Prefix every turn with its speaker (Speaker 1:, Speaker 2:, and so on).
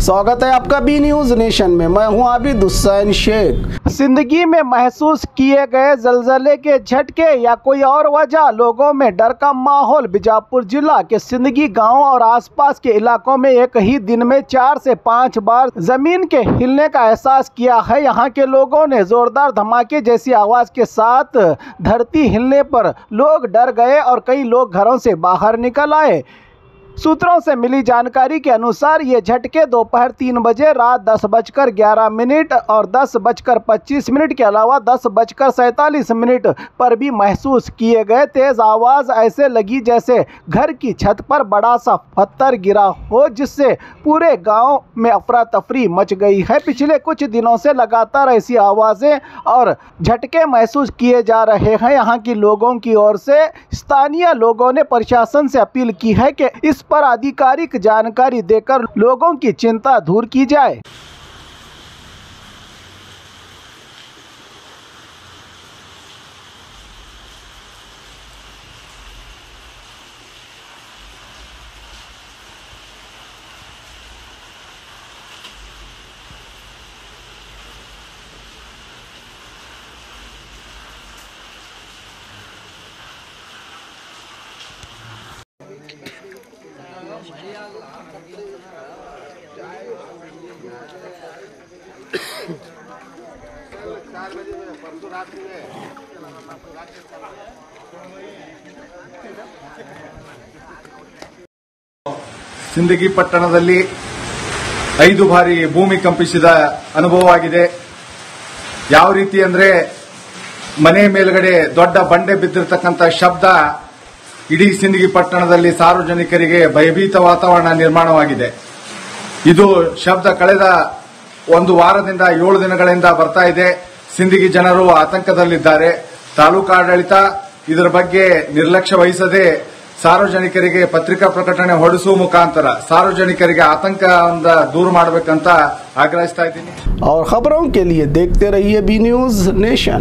Speaker 1: स्वागत है आपका बी न्यूज नेशन में। मैं हूं आबिद हुसैन शेख। जिंदगी में महसूस किए गए जलजले के झटके या कोई और वजह, लोगों में डर का माहौल। बीजापुर जिला के सिंदगी गांव और आसपास के इलाकों में एक ही दिन में 4 से 5 बार जमीन के हिलने का एहसास किया है। यहां के लोगों ने जोरदार धमाके जैसी आवाज के साथ धरती हिलने पर लोग डर गए और कई लोग घरों से बाहर निकल आए। सूत्रों से मिली जानकारी के अनुसार ये झटके दोपहर 3 बजे, रात 10:11 और 10:25 के अलावा 10:47 पर भी महसूस किए गए। तेज आवाज़ ऐसे लगी जैसे घर की छत पर बड़ा सा पत्थर गिरा हो, जिससे पूरे गांव में अफरा तफरी मच गई है। पिछले कुछ दिनों से लगातार ऐसी आवाज़ें और झटके महसूस किए जा रहे हैं। यहाँ की लोगों की ओर से स्थानीय लोगों ने प्रशासन से अपील की है कि इस पर आधिकारिक जानकारी देकर लोगों की चिंता दूर की जाए।
Speaker 2: ಸಿಂದಗಿ ಪಟ್ಟಣದಲ್ಲಿ 5 ಬಾರಿ ಭೂಮಿ ಕಂಪಿಸಿದ ಅನುಭವವಾಗಿದೆ। ಯಾವ ರೀತಿ ಅಂದ್ರೆ ಮನೆ ಮೇಲ್ಗಡೆ ದೊಡ್ಡ ಬಂಡೆ ಬಿದ್ದಿರತಕ್ಕಂತ ಶಬ್ದ ಇಡೀ ಸಿಂದಗಿ ಪಟ್ಟಣದಲ್ಲಿ ಸಾರ್ವಜನಿಕರಿಗೆ ಭಯಭೀತ ವಾತಾವರಣ ನಿರ್ಮಾಣವಾಗಿದೆ। ಇದು ಶಬ್ದ ಕಳೆದ 1 ವಾರದಿಂದ 7 ದಿನಗಳಿಂದ ಬರ್ತಾ ಇದೆ। ಸಿಂದಗಿ ಜನರು ಆತಂಕದಲ್ಲಿದ್ದಾರೆ। ತಾಲೂಕಾಡಳಿತ ಇದರ ಬಗ್ಗೆ ನಿರ್ಲಕ್ಷ್ಯ ವಹಿಸದೆ ಸಾರ್ವಜನಿಕರಿಗೆ ಪತ್ರಿಕಾ ಪ್ರಕಟಣೆ ಹೊರಡಿಸುವ ಮುಖಾಂತರ ಸಾರ್ವಜನಿಕರಿಗೆ ಆತಂಕದಿಂದ ದೂರ ಮಾಡಬೇಕಂತ ಆಗ್ರಹಿಸ್ತಾ ಇದ್ದೀನಿ।
Speaker 1: और खबरों के लिए देखते रहिए बी न्यूज नेशन।